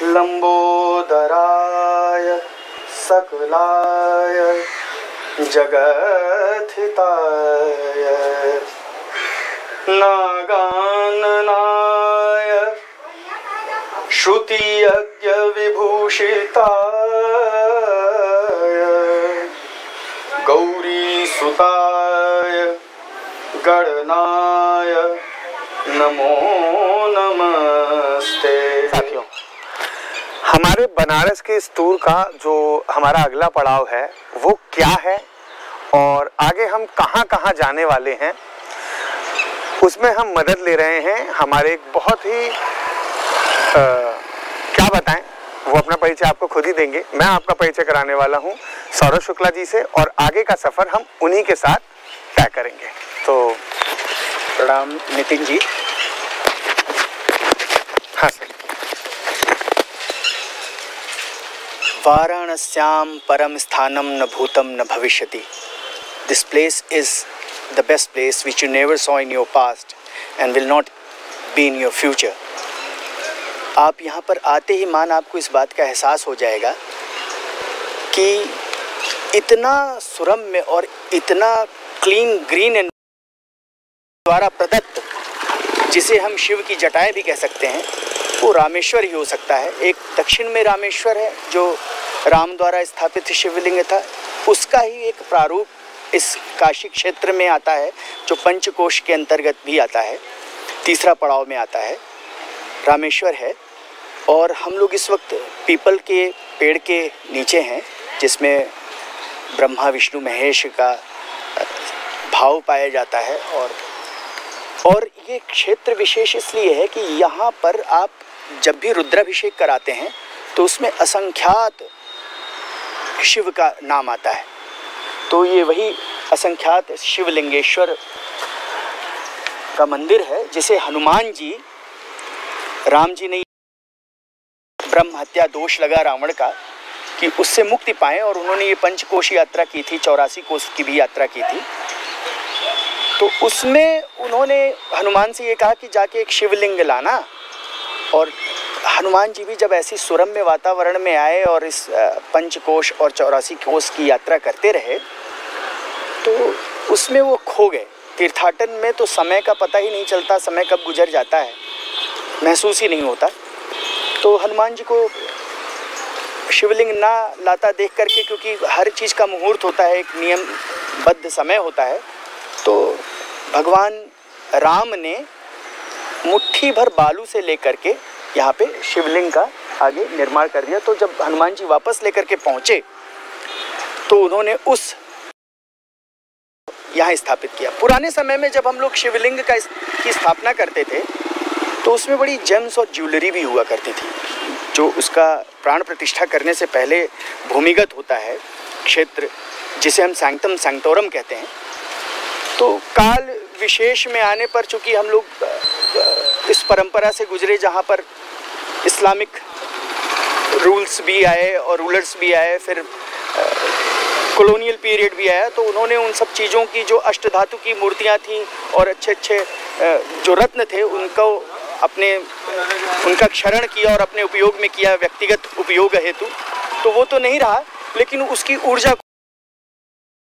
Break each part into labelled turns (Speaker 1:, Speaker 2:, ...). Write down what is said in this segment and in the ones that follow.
Speaker 1: लंबोदराय सकलाय जगद्धिताय नागाननाय श्रुतियज्ञ विभूषिताय गौरीसुताय गणनाय नमो नमस्ते।
Speaker 2: साथियों, हमारे बनारस के इस टूर का जो हमारा अगला पड़ाव है वो क्या है और आगे हम कहाँ कहाँ जाने वाले हैं, उसमें हम मदद ले रहे हैं हमारे एक बहुत ही क्या बताएं, वो अपना परिचय आपको खुद ही देंगे। मैं आपका परिचय कराने वाला हूं सौरभ शुक्ला जी से और आगे का सफ़र हम उन्हीं के साथ तय करेंगे। तो
Speaker 1: प्रणाम नितिन जी।
Speaker 2: हाँ सर।
Speaker 1: वाराणस्यां परम स्थानम न भूतम न भविष्यति। This place is the best place which you never saw in your past and will not be in your future. आप यहाँ पर आते ही मान आपको इस बात का एहसास हो जाएगा कि इतना सुरम्य और इतना क्लीन ग्रीन एंड द्वारा प्रदत्त, जिसे हम शिव की जटाएं भी कह सकते हैं, वो रामेश्वर ही हो सकता है। एक दक्षिण में रामेश्वर है जो राम द्वारा स्थापित शिवलिंग था, उसका ही एक प्रारूप इस काशी क्षेत्र में आता है जो पंचकोश के अंतर्गत भी आता है, तीसरा पड़ाव में आता है, रामेश्वर है। और हम लोग इस वक्त पीपल के पेड़ के नीचे हैं जिसमें ब्रह्मा विष्णु महेश का भाव पाया जाता है। और ये क्षेत्र विशेष इसलिए है कि यहाँ पर आप जब भी रुद्राभिषेक कराते हैं तो उसमें असंख्यात शिव का नाम आता है। तो ये वही असंख्यात शिवलिंगेश्वर का मंदिर है जिसे हनुमान जी, राम जी ने ब्रह्म हत्या दोष लगा रावण का कि उससे मुक्ति पाएं और उन्होंने ये पंचकोश यात्रा की थी, 84 कोश की भी यात्रा की थी। तो उसमें उन्होंने हनुमान से ये कहा कि जाके एक शिवलिंग लाना। और हनुमान जी भी जब ऐसी सुरम्य वातावरण में आए और इस पंचकोश और 84 कोश की यात्रा करते रहे तो उसमें वो खो गए। तीर्थाटन में तो समय का पता ही नहीं चलता, समय कब गुजर जाता है महसूस ही नहीं होता। तो हनुमान जी को शिवलिंग ना लाता देख करके, क्योंकि हर चीज़ का मुहूर्त होता है, एक नियमबद्ध समय होता है, तो भगवान राम ने मुट्ठी भर बालू से लेकर के यहाँ पे शिवलिंग का आगे निर्माण कर दिया। तो जब हनुमान जी वापस लेकर के पहुँचे तो उन्होंने उस यहाँ स्थापित किया। पुराने समय में जब हम लोग शिवलिंग की स्थापना करते थे तो उसमें बड़ी जेम्स और ज्वेलरी भी हुआ करती थी, जो उसका प्राण प्रतिष्ठा करने से पहले भूमिगत होता है क्षेत्र, जिसे हम सैंक्टम सैंक्टोरम कहते हैं। तो काल विशेष में आने पर चूँकि हम लोग इस परंपरा से गुजरे जहाँ पर इस्लामिक रूल्स भी आए और रूलर्स भी आए, फिर कॉलोनियल पीरियड भी आया, तो उन्होंने उन सब चीज़ों की जो अष्टधातु की मूर्तियाँ थीं और अच्छे अच्छे जो रत्न थे उनका क्षरण किया और अपने उपयोग में किया, व्यक्तिगत उपयोग हेतु। तो वो तो नहीं रहा, लेकिन उसकी ऊर्जा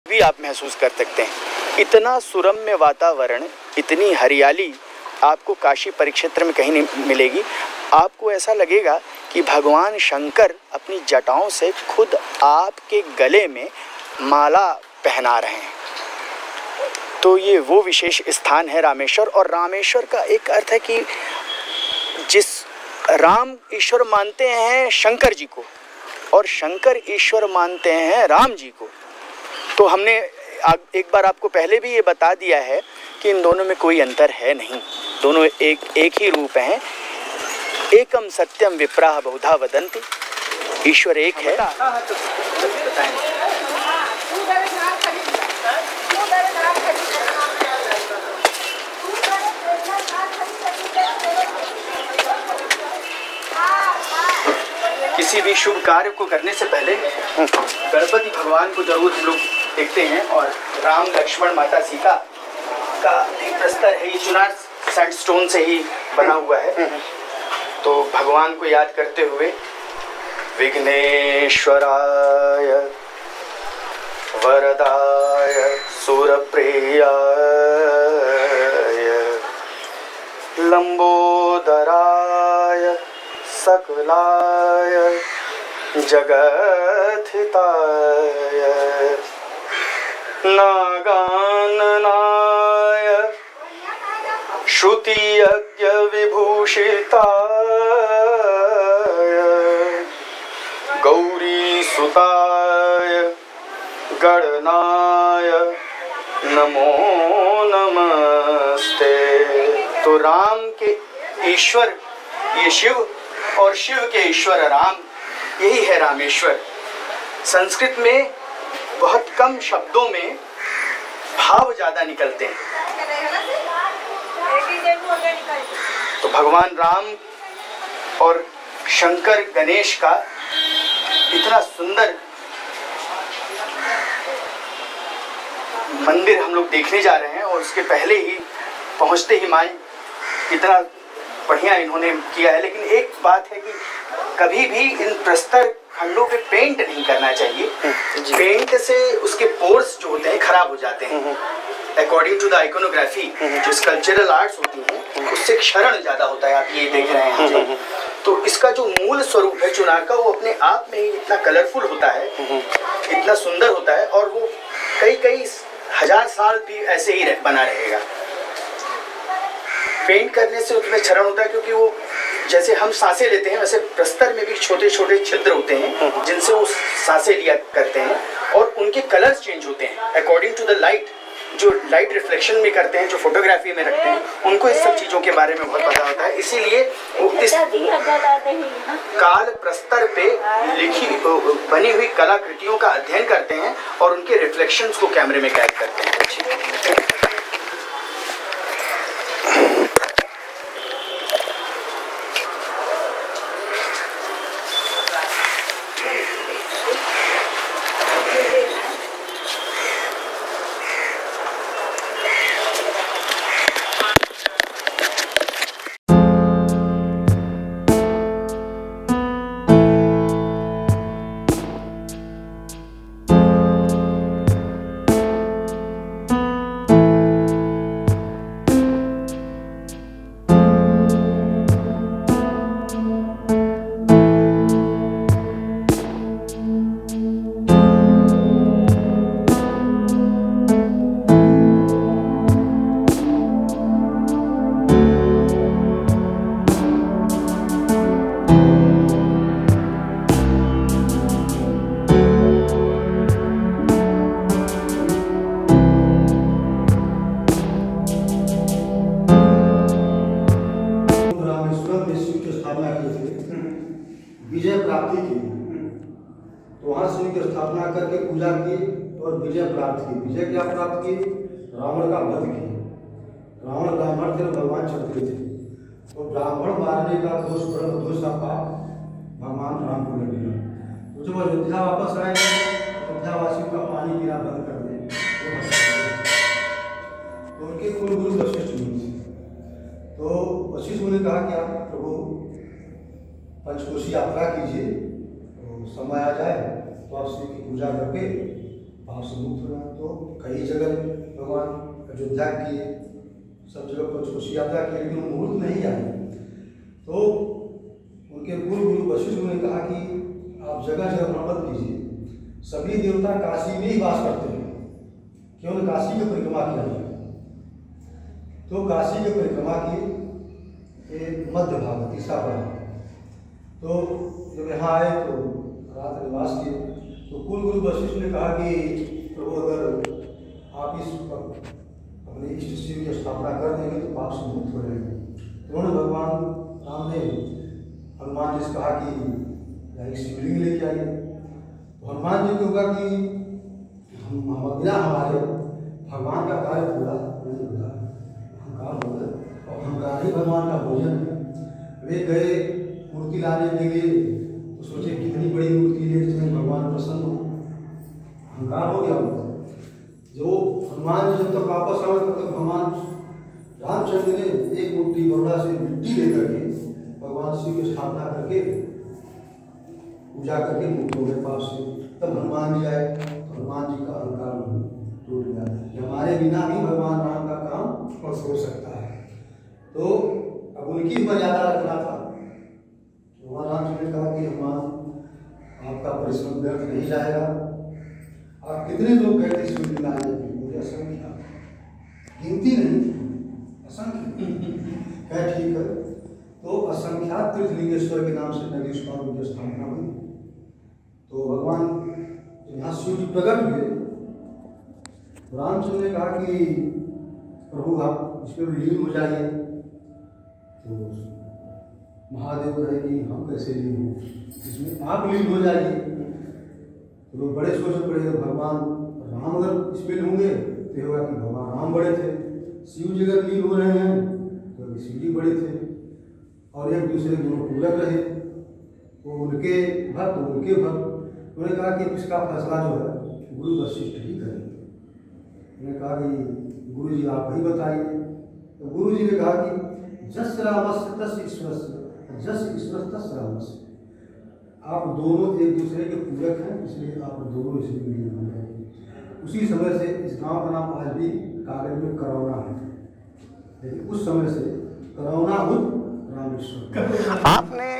Speaker 1: भी आप महसूस कर सकते हैं। इतना सुरम्य वातावरण, इतनी हरियाली आपको काशी परिक्षेत्र में कहीं नहीं मिलेगी। आपको ऐसा लगेगा कि भगवान शंकर अपनी जटाओं से खुद आपके गले में माला पहना रहे हैं। तो ये वो विशेष स्थान है रामेश्वर। और रामेश्वर का एक अर्थ है कि जिस राम ईश्वर मानते हैं शंकर जी को और शंकर ईश्वर मानते हैं राम जी को। तो हमने एक बार आपको पहले भी ये बता दिया है कि इन दोनों में कोई अंतर है नहीं, दोनों एक ही रूप हैं। एकम सत्यम विप्राह बहुधा वदन्ति, ईश्वर एक है। किसी भी शुभ कार्य को करने से पहले गणपति भगवान को जरूर हम लोग देखते हैं। और राम लक्ष्मण माता सीता का एक प्रस्तर है, ये चुनार सैंडस्टोन से ही बना हुआ है। तो भगवान को याद करते हुए विघ्नेश्वराय वरदाय सुरप्रियाय लंबोदराय सकलाय जगद्धिताय नागाननाय श्रुतियज्ञ विभूषिताय गौरीसुताय गणनाय नमो नमस्ते। तो राम के ईश्वर ये शिव और शिव के ईश्वर राम, यही है रामेश्वर। संस्कृत में बहुत कम शब्दों में भाव ज़्यादा निकलते हैं। तो भगवान राम और शंकर गणेश का इतना सुंदर मंदिर हम लोग देखने जा रहे हैं, और उसके पहले ही पहुंचते ही मान कितना बढ़िया इन्होंने किया है। लेकिन एक बात है कि कभी भी इन प्रस्तर खंडों पे पेंट नहीं करना चाहिए। पेंट से उसके पोर्स जो होते हैं खराब हो जाते हैं। अकॉर्डिंग टू द आइकोनोग्राफी, जो स्कल्पचरल आर्ट्स होती हैं, उससे क्षरण ज्यादा होता है। आप ये देख रहे हैं। तो इसका जो मूल स्वरूप है चुनार का, वो अपने आप में ही इतना कलरफुल होता है, इतना सुंदर होता है, और वो कई हजार साल भी ऐसे ही बना रहेगा। पेंट करने से उसमें क्षरण होता है, क्योंकि वो जैसे हम सांसें लेते हैं वैसे प्रस्तर में भी छोटे छोटे छिद्र होते हैं जिनसे वो सांसें लिया करते हैं, और उनके कलर्स चेंज होते हैं अकॉर्डिंग टू द लाइट। जो लाइट रिफ्लेक्शन में करते हैं, जो फोटोग्राफी में रखते हैं, उनको इस सब चीज़ों के बारे में बहुत पता होता है। इसीलिए वो इस काल प्रस्तर पे लिखी बनी हुई कलाकृतियों का अध्ययन करते हैं और उनके रिफ्लेक्शंस को कैमरे में कैद करते हैं।
Speaker 3: विजय प्राप्ति की, तो वहाँ शिव की स्थापना करके पूजा की और विजय प्राप्त की। विजय क्या प्राप्त की? रावण का वध की। रावण ब्राह्मण थे, भगवान क्षत्रिय थे, तो ब्राह्मण मारने का दोष का पाप भगवान राम को लग गया। तो जब अयोध्या वापस आए, अयोध्यावासियों का पानी पीना बंद कर दें, तो उनके कुल गुरु वशिष्ठ मुनि थे। तो वशिष्ठ मुनि ने कहा कि आप प्रभु पंचकोशी यात्रा कीजिए, तो समय आ जाए तो आप शिव की पूजा करके पाप से मुक्त हो जाए। तो कई जगह भगवान अयोध्या किए, सब जगह पंचकोशी यात्रा किए, लेकिन मुहूर्त नहीं आए। तो उनके कुल गुरु वशिष्ठ ने कहा कि आप जगह जगह भ्रमण कीजिए, सभी देवता काशी में ही वास करते हैं, क्यों न काशी की परिक्रमा किया जाए। तो काशी की परिक्रमा की मध्य भाग तीसरा पड़ा। तो जब यहाँ आए तो रात निवास किए, तो कुल गुरु वशिष्ठ ने कहा कि प्रभु अगर आप इस अपने इष्ट शिव की स्थापना कर देंगे तो पाप से मुक्त हो जाएंगे। तो उन्होंने भगवान राम ने हनुमान जी से कहा कि एक शिवलिंग लेके आइए। तो हनुमान जी को होगा कि हम बिना हमारे भगवान का कार्य पूरा नहीं होता, अहंकार होता है, और अहंकार ही भगवान का भोजन है। वे गए मूर्ति लाने के लिए, तो सोचे कितनी बड़ी मूर्ति ले जिसमें भगवान प्रसन्न हो, अहंकार हो गया उनको। जो हनुमान जी जब तक वापस आए तब तक भगवान रामचंद्र ने एक मूर्ति बरोड़ा से मिट्टी लेकर के और भगवान शिव की स्थापना करके पूजा करके मुक्त हो गए पाप से। तब हनुमान जी आए, हनुमान जी का अहंकार टूट गया कि हमारे बिना भी भगवान राम का काम हो सकता है। तो अब उनकी मर्यादा रखना था। भगवान रामचंद्र ने कहा कि हनुमान आपका परिश्रम व्यर्थ नहीं जाएगा। आप कितने लोग गए थे शिव में आने के? मुझे असंख्य, गिनती नहीं, असंख्य। क्या ठीक है, तो असंख्यात तीर्थलिंगेश्वर के नाम से नदी स्वामी की स्थापना हुई। तो भगवान यहाँ शिव जी प्रकट हुए, रामचंद्र ने कहा कि प्रभु आप इसमें लीन हो जाइए। तो महादेव कहे कि हम कैसे लीन हो, इसमें आप लीन हो जाइए। तो लोग बड़े सोच पड़े, भगवान राम अगर इसमें होंगे तो होगा कि भगवान राम बड़े थे, शिव जी अगर लीन हो रहे हैं तो शिव जी बड़े थे, और एक दूसरे के दोनों पूरक रहे। वो उनके भक्त उनके भक्त। उन्होंने कहा कि इसका फैसला जो है गुरु वशिष्ठ ही करेंगे। उन्होंने कहा कि गुरु जी आप ही बताइए। तो गुरु जी ने कहा कि जस रामस्य तस् ईश्वरस्य, जस ईश्वर तस् रामस्य। आप दोनों एक दूसरे के पूरक हैं, इसलिए आप दोनों इसलिए मिले हुए हैं। उसी समय से इस गांव का नाम आज भी कागज में करौना है, लेकिन उस समय से करौना उर्फ रामेश्वर।
Speaker 2: आपने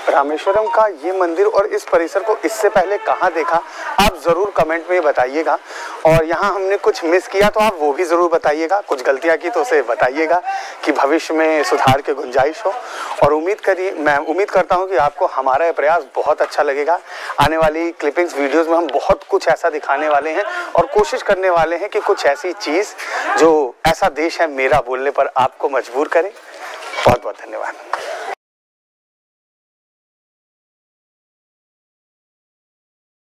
Speaker 2: रामेश्वरम का ये मंदिर और इस परिसर को इससे पहले कहाँ देखा, आप ज़रूर कमेंट में बताइएगा। और यहाँ हमने कुछ मिस किया तो आप वो भी ज़रूर बताइएगा, कुछ गलतियाँ की तो उसे बताइएगा कि भविष्य में सुधार की गुंजाइश हो। और मैं उम्मीद करता हूँ कि आपको हमारा ये प्रयास बहुत अच्छा लगेगा। आने वाली क्लिपिंग्स वीडियोज़ में हम बहुत कुछ ऐसा दिखाने वाले हैं और कोशिश करने वाले हैं कि कुछ ऐसी चीज़ जो ऐसा देश है मेरा बोलने पर आपको मजबूर करें। बहुत बहुत धन्यवाद।